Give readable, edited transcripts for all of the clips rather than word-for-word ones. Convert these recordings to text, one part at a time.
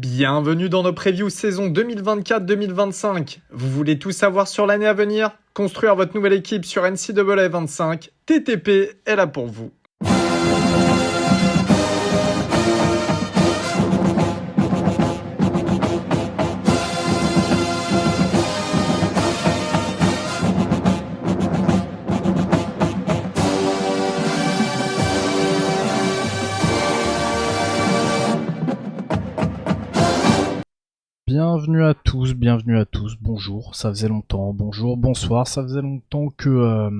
Bienvenue dans nos previews saison 2024-2025. Vous voulez tout savoir sur l'année à venir? Construire votre nouvelle équipe sur NCAA 25, TTP est là pour vous. Bienvenue à tous, bonjour, ça faisait longtemps, bonjour, bonsoir, ça faisait longtemps que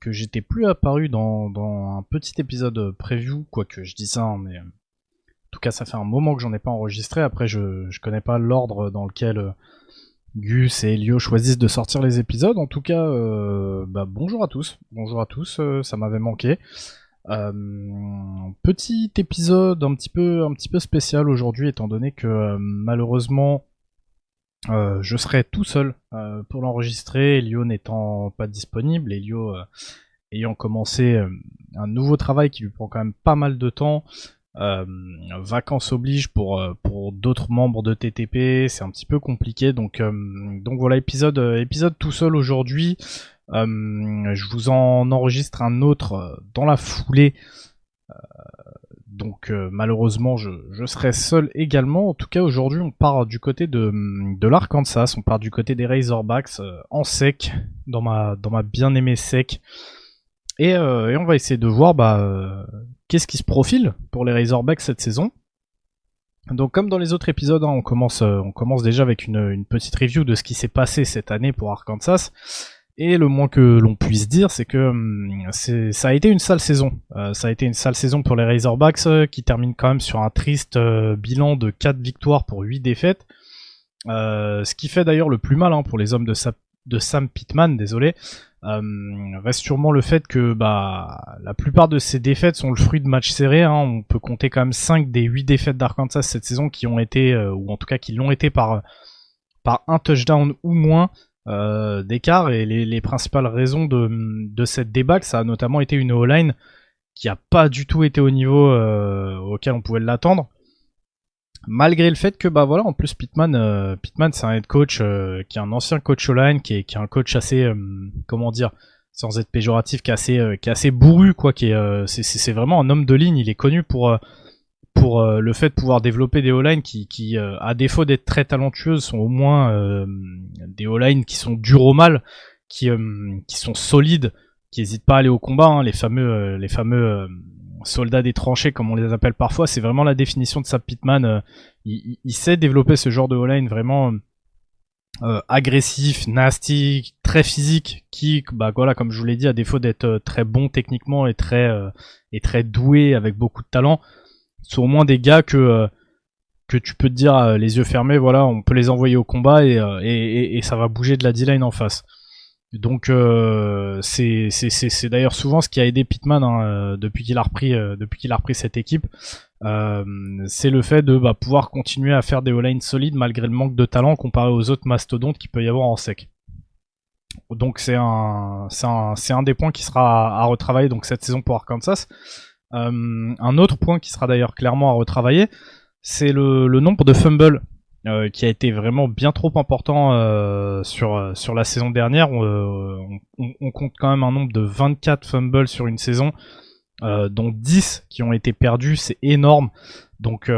j'étais plus apparu dans un petit épisode preview, quoique je dis ça, hein, mais en tout cas ça fait un moment que j'en ai pas enregistré, après je connais pas l'ordre dans lequel Gus et Elio choisissent de sortir les épisodes, en tout cas, bonjour à tous, ça m'avait manqué. Petit épisode un petit peu spécial aujourd'hui, étant donné que malheureusement je serai tout seul pour l'enregistrer, Elio n'étant pas disponible, Elio ayant commencé un nouveau travail qui lui prend quand même pas mal de temps, vacances oblige pour d'autres membres de TTP, c'est un petit peu compliqué, donc voilà, épisode tout seul aujourd'hui. Je vous en enregistre un autre dans la foulée, donc malheureusement je serai seul également. En tout cas aujourd'hui on part du côté de l'Arkansas, on part du côté des Razorbacks en sec, dans ma bien aimée sec, et on va essayer de voir qu'est-ce qui se profile pour les Razorbacks cette saison. Donc comme dans les autres épisodes, hein, on commence déjà avec une petite review de ce qui s'est passé cette année pour Arkansas. Et le moins que l'on puisse dire, c'est que ça a été une sale saison. Ça a été une sale saison pour les Razorbacks, qui terminent quand même sur un triste bilan de 4 victoires pour 8 défaites. Ce qui fait d'ailleurs le plus mal, hein, pour les hommes de Sam Pittman, désolé. Reste sûrement le fait que la plupart de ces défaites sont le fruit de matchs serrés, hein. On peut compter quand même 5 des 8 défaites d'Arkansas cette saison qui ont été, ou en tout cas qui l'ont été par un touchdown ou moins d'écart, et les principales raisons de cette débâcle, ça a notamment été une O-line qui a pas du tout été au niveau auquel on pouvait l'attendre, malgré le fait que en plus Pittman c'est un head coach qui est un ancien coach O-line, qui est un coach assez sans être péjoratif, qui est assez bourru, quoi, c'est vraiment un homme de ligne. Il est connu pour le fait de pouvoir développer des O-line qui à défaut d'être très talentueuses, sont au moins des O-line qui sont durs au mal, qui sont solides, qui n'hésitent pas à aller au combat, hein, les fameux soldats des tranchées, comme on les appelle parfois. C'est vraiment la définition de Sam Pittman. Il sait développer ce genre de O-line vraiment agressif, nasty, très physique, qui, comme je vous l'ai dit, à défaut d'être très bon techniquement et très doué avec beaucoup de talent, sont au moins des gars que tu peux te dire les yeux fermés, voilà, on peut les envoyer au combat et ça va bouger de la D-line en face. Donc c'est d'ailleurs souvent ce qui a aidé Pittman, hein, depuis qu'il a repris cette équipe. C'est le fait de pouvoir continuer à faire des O-line solides malgré le manque de talent comparé aux autres mastodontes qu'il peut y avoir en sec. Donc c'est un des points qui sera à retravailler donc cette saison pour Arkansas. Un autre point qui sera d'ailleurs clairement à retravailler, c'est le nombre de fumbles qui a été vraiment bien trop important sur la saison dernière. On compte quand même un nombre de 24 fumbles sur une saison, dont 10 qui ont été perdus, c'est énorme. Donc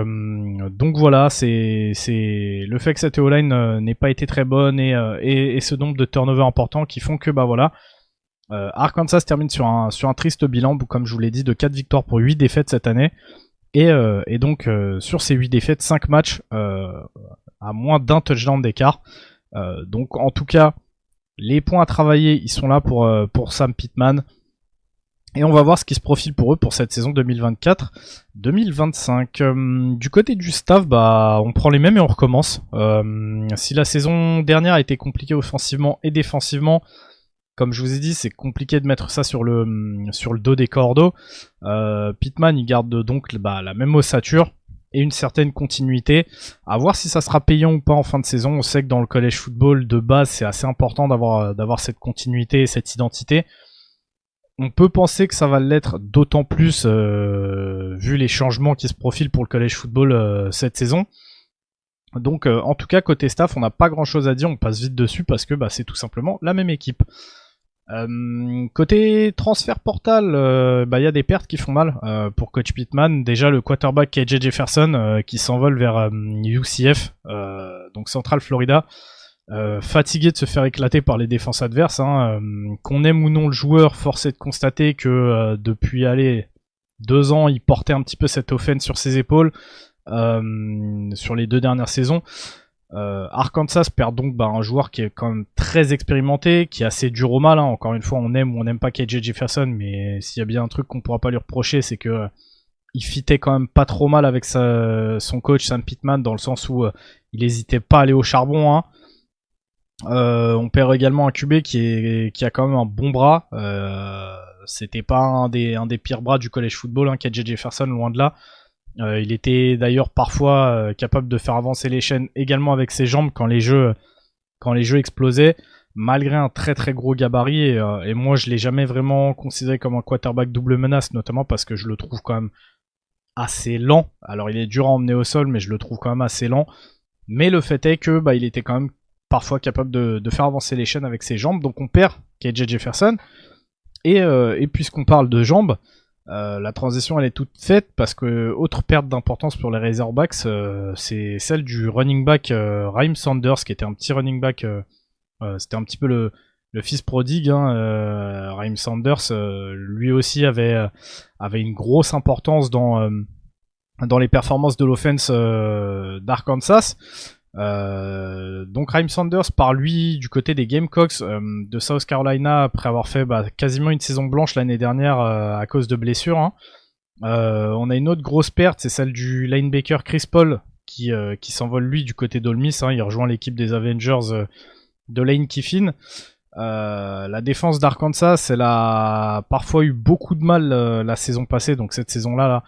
voilà, c'est le fait que cette O-line n'ait pas été très bonne et ce nombre de turnovers importants qui font que Arkansas termine sur un triste bilan, comme je vous l'ai dit, de 4 victoires pour 8 défaites cette année. Et donc sur ces 8 défaites, 5 matchs à moins d'un touchdown d'écart. Donc en tout cas, les points à travailler, ils sont là pour Sam Pittman. Et on va voir ce qui se profile pour eux pour cette saison 2024-2025. Du côté du staff, on prend les mêmes et on recommence. Si la saison dernière a été compliquée offensivement et défensivement, comme je vous ai dit, c'est compliqué de mettre ça sur le dos des cordeaux. Pittman, il garde donc la même ossature et une certaine continuité. À voir si ça sera payant ou pas en fin de saison. On sait que dans le college football, de base, c'est assez important d'avoir cette continuité et cette identité. On peut penser que ça va l'être d'autant plus vu les changements qui se profilent pour le college football cette saison. Donc en tout cas côté staff on n'a pas grand chose à dire, on passe vite dessus parce que c'est tout simplement la même équipe. Côté transfert portal, y a des pertes qui font mal pour Coach Pittman. Déjà le quarterback KJ Jefferson qui s'envole vers UCF, donc Central Florida, fatigué de se faire éclater par les défenses adverses. Qu'on aime ou non le joueur, force est de constater que depuis 2 ans, il portait un petit peu cette offense sur ses épaules sur les 2 dernières saisons. Arkansas perd donc un joueur qui est quand même très expérimenté, qui est assez dur au mal. Encore une fois, on aime ou on n'aime pas KJ Jefferson, mais s'il y a bien un truc qu'on pourra pas lui reprocher, c'est que il fitait quand même pas trop mal avec son coach Sam Pittman, dans le sens où il hésitait pas à aller au charbon. On perd également un QB qui a quand même un bon bras. C'était pas un des pires bras du college football, KJ Jefferson, loin de là. Il était d'ailleurs parfois capable de faire avancer les chaînes également avec ses jambes quand les jeux explosaient, malgré un très très gros gabarit. Et moi je l'ai jamais vraiment considéré comme un quarterback double menace, notamment parce que je le trouve quand même assez lent. Alors il est dur à emmener au sol, mais je le trouve quand même assez lent. Mais le fait est que il était quand même parfois capable de faire avancer les chaînes avec ses jambes. Donc on perd KJ Jefferson. Et puisqu'on parle de jambes, la transition elle est toute faite parce que autre perte d'importance pour les Razorbacks, c'est celle du running back Raheem Sanders, qui était un petit running back, c'était un petit peu le fils prodigue. Raheem Sanders, lui aussi avait une grosse importance dans les performances de l'offense d'Arkansas. Donc Raheem Sanders part lui du côté des Gamecocks de South Carolina après avoir fait quasiment une saison blanche l'année dernière à cause de blessures. On a une autre grosse perte, c'est celle du linebacker Chris Paul qui s'envole lui du côté d'Ole Miss. Il rejoint l'équipe des Avengers de Lane Kiffin. La défense d'Arkansas, elle a parfois eu beaucoup de mal la saison passée, donc cette saison-là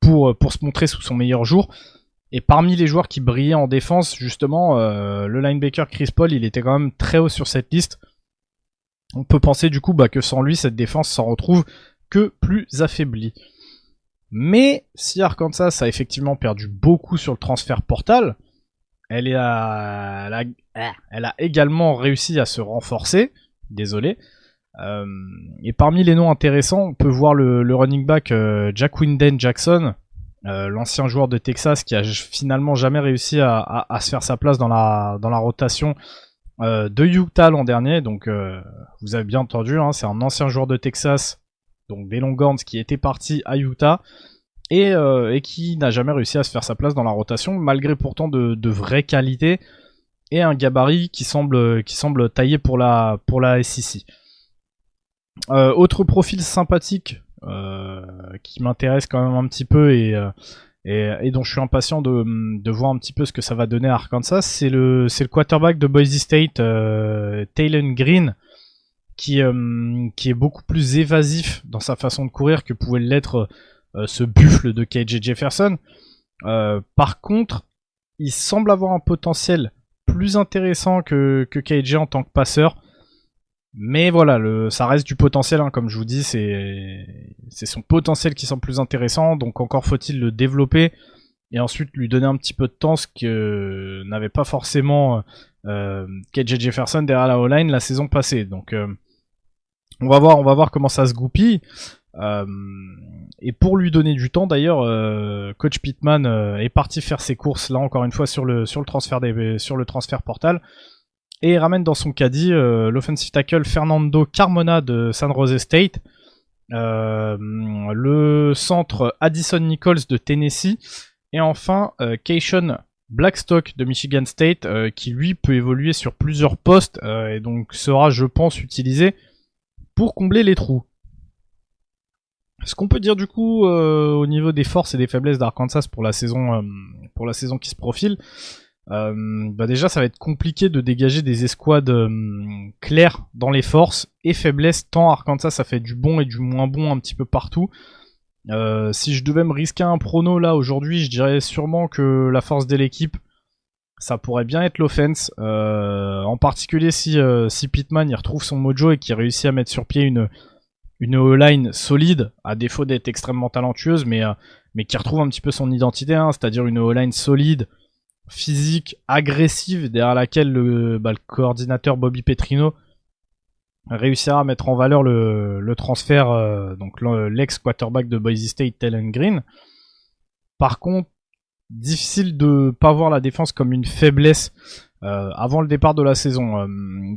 pour se montrer sous son meilleur jour. Et parmi les joueurs qui brillaient en défense, justement, le linebacker Chris Paul, il était quand même très haut sur cette liste. On peut penser du coup que sans lui, cette défense s'en retrouve que plus affaiblie. Mais si Arkansas a effectivement perdu beaucoup sur le transfert portal, elle a également réussi à se renforcer. Désolé. Et parmi les noms intéressants, on peut voir le running back Ja'Quinden Jackson, l'ancien joueur de Texas qui a finalement jamais réussi à se faire sa place dans la rotation de Utah l'an dernier. Donc vous avez bien entendu, c'est un ancien joueur de Texas, donc des Longhorns, qui était parti à Utah et qui n'a jamais réussi à se faire sa place dans la rotation, malgré pourtant de vraies qualités et un gabarit qui semble taillé pour la SEC. Autre profil sympathique qui m'intéresse quand même un petit peu et dont je suis impatient de voir un petit peu ce que ça va donner à Arkansas, c'est le quarterback de Boise State, Taylon Green, qui est beaucoup plus évasif dans sa façon de courir que pouvait l'être ce buffle de KJ Jefferson. Par contre, il semble avoir un potentiel plus intéressant que KJ en tant que passeur. Mais voilà, ça reste du potentiel, comme je vous dis, c'est son potentiel qui semble plus intéressant, donc encore faut-il le développer et ensuite lui donner un petit peu de temps, ce que n'avait pas forcément KJ Jefferson derrière la O-line la saison passée. Donc on va voir comment ça se goupille. Et pour lui donner du temps, d'ailleurs, coach Pittman est parti faire ses courses là encore une fois sur le transfert portal. Et il ramène dans son caddie l'offensive tackle Fernando Carmona de San Jose State, le centre Addison Nichols de Tennessee, et enfin Keishon Blackstock de Michigan State, qui lui peut évoluer sur plusieurs postes et donc sera, je pense, utilisé pour combler les trous. Ce qu'on peut dire du coup au niveau des forces et des faiblesses d'Arkansas pour la saison qui se profile, déjà ça va être compliqué de dégager des escouades claires dans les forces et faiblesses, tant Arkansas ça fait du bon et du moins bon un petit peu partout. Si je devais me risquer un prono là aujourd'hui, je dirais sûrement que la force de l'équipe, ça pourrait bien être l'offense, en particulier si Pittman il retrouve son mojo et qu'il réussit à mettre sur pied une O-line solide, à défaut d'être extrêmement talentueuse, mais mais qui retrouve un petit peu son identité, hein, c'est-à-dire une O-line solide, physique, agressive, derrière laquelle le coordinateur Bobby Petrino réussira à mettre en valeur le transfert, donc l'ex-quarterback de Boise State, Taylen Green. Par contre, difficile de pas voir la défense comme une faiblesse avant le départ de la saison.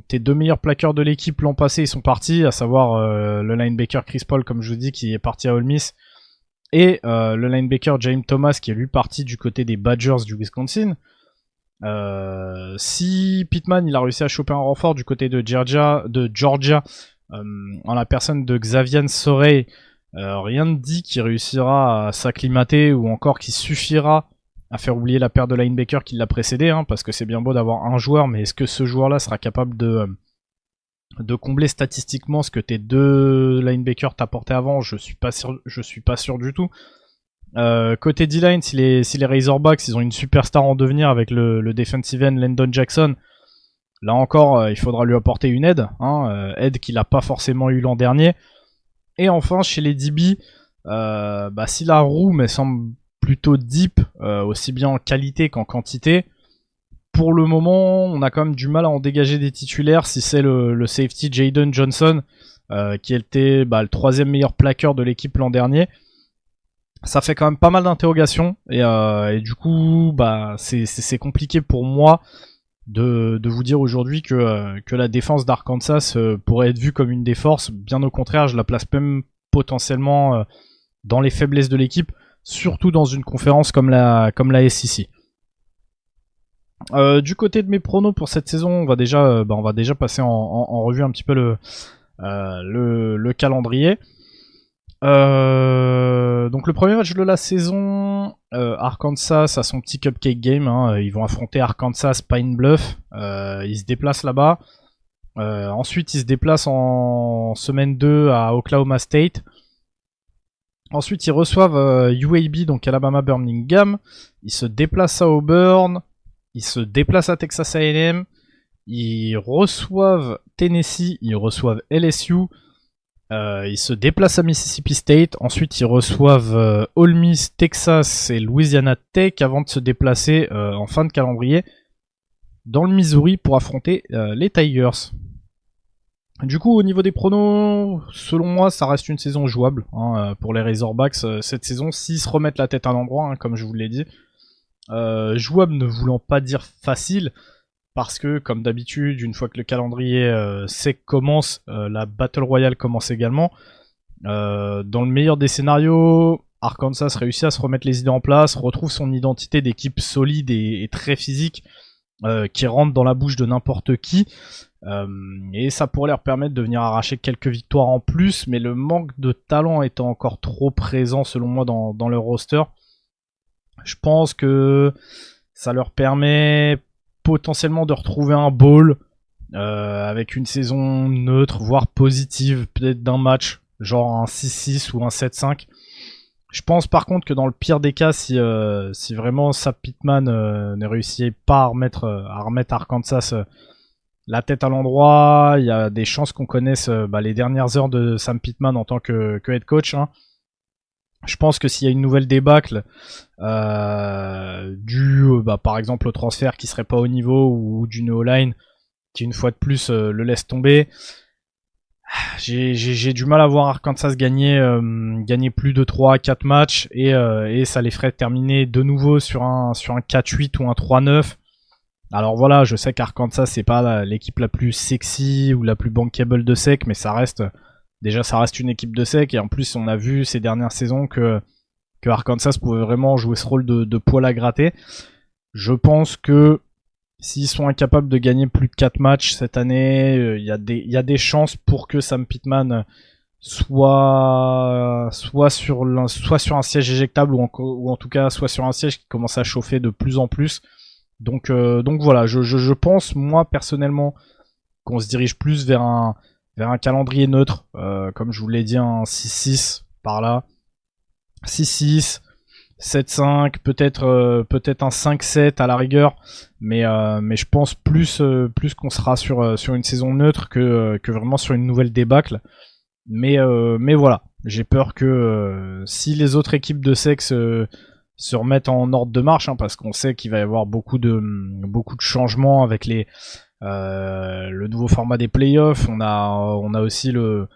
Tes deux meilleurs plaqueurs de l'équipe l'an passé, ils sont partis, à savoir le linebacker Chris Paul, comme je vous dis, qui est parti à Ole Miss, et le linebacker James Thomas, qui est lui parti du côté des Badgers du Wisconsin. Si Pittman il a réussi à choper un renfort du côté de Georgia, en la personne de Xavier Sorey, rien ne dit qu'il réussira à s'acclimater ou encore qu'il suffira à faire oublier la paire de linebackers qui l'a précédé, hein, parce que c'est bien beau d'avoir un joueur, mais est-ce que ce joueur-là sera capable de combler statistiquement ce que tes deux linebackers t'apportaient avant? Je suis pas sûr du tout. Côté D-line, si les Razorbacks ils ont une superstar en devenir avec le defensive end Landon Jackson, là encore il faudra lui apporter une aide, hein, aide qu'il a pas forcément eu l'an dernier. Et enfin chez les DB, si la roue me semble plutôt deep, aussi bien en qualité qu'en quantité, pour le moment on a quand même du mal à en dégager des titulaires, si c'est le safety Jaden Johnson, qui était le troisième meilleur plaqueur de l'équipe l'an dernier. Ça fait quand même pas mal d'interrogations et du coup c'est compliqué pour moi de vous dire aujourd'hui que la défense d'Arkansas pourrait être vue comme une des forces. Bien au contraire, je la place même potentiellement dans les faiblesses de l'équipe, surtout dans une conférence comme la SEC. Du côté de mes pronos pour cette saison, on va déjà passer en revue un petit peu le calendrier. Donc le premier match de la saison, Arkansas a son petit cupcake game, hein, ils vont affronter Arkansas Pine Bluff, ils se déplacent là-bas, ensuite ils se déplacent en semaine 2 à Oklahoma State, ensuite ils reçoivent UAB, donc Alabama Birmingham, ils se déplacent à Auburn, ils se déplacent à Texas A&M, ils reçoivent Tennessee, ils reçoivent LSU, ils se déplacent à Mississippi State, ensuite ils reçoivent Ole Miss, Texas et Louisiana Tech avant de se déplacer en fin de calendrier dans le Missouri pour affronter les Tigers. Du coup, au niveau des pronos, selon moi, ça reste une saison jouable pour les Razorbacks cette saison, s'ils se remettent la tête à l'endroit, hein, comme je vous l'ai dit. Jouable ne voulant pas dire facile, parce que, comme d'habitude, une fois que le calendrier sec commence, la Battle Royale commence également. Dans le meilleur des scénarios, Arkansas réussit à se remettre les idées en place, retrouve son identité d'équipe solide et très physique, qui rentre dans la bouche de n'importe qui. Et ça pourrait leur permettre de venir arracher quelques victoires en plus, mais le manque de talent étant encore trop présent, selon moi, dans leur roster, je pense que ça leur permet potentiellement de retrouver un bowl avec une saison neutre, voire positive, peut-être d'un match, genre un 6-6 ou un 7-5. Je pense par contre que dans le pire des cas, si vraiment Sam Pittman ne réussit pas à remettre Arkansas la tête à l'endroit, il y a des chances qu'on connaisse les dernières heures de Sam Pittman en tant que head coach, hein. Je pense que s'il y a une nouvelle débâcle due par exemple au transfert qui serait pas au niveau ou d'une O-line qui une fois de plus le laisse tomber, j'ai du mal à voir Arkansas gagner plus de 3-4 matchs et ça les ferait terminer de nouveau sur un 4-8 ou un 3-9. Alors voilà, je sais qu'Arkansas c'est pas l'équipe la plus sexy ou la plus bankable de SEC, mais ça reste une équipe de SEC, et en plus on a vu ces dernières saisons que Arkansas pouvait vraiment jouer ce rôle de poil à gratter. Je pense que s'ils sont incapables de gagner plus de 4 matchs cette année, il y a des chances pour que Sam Pittman soit sur un siège éjectable ou en tout cas soit sur un siège qui commence à chauffer de plus en plus. Donc voilà, je pense moi personnellement qu'on se dirige plus vers un calendrier neutre, comme je vous l'ai dit, un 6-6 par là, 6-6, 7-5, peut-être un 5-7 à la rigueur, mais je pense plus qu'on sera sur une saison neutre que vraiment sur une nouvelle débâcle. Mais voilà, J'ai peur que si les autres équipes de sexe se remettent en ordre de marche, hein, parce qu'on sait qu'il va y avoir beaucoup de changements avec le nouveau format des playoffs. On a aussi le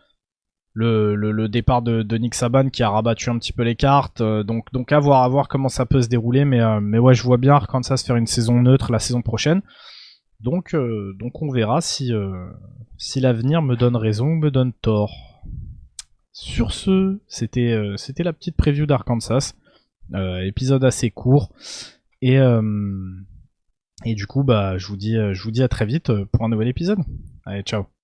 départ de Nick Saban qui a rabattu un petit peu les cartes. Donc à voir comment ça peut se dérouler. Mais ouais, je vois bien Arkansas faire une saison neutre la saison prochaine. Donc on verra si l'avenir me donne raison ou me donne tort. Sur ce, c'était la petite preview d'Arkansas. Épisode assez court. Et du coup, bah, je vous dis à très vite pour un nouvel épisode. Allez, ciao.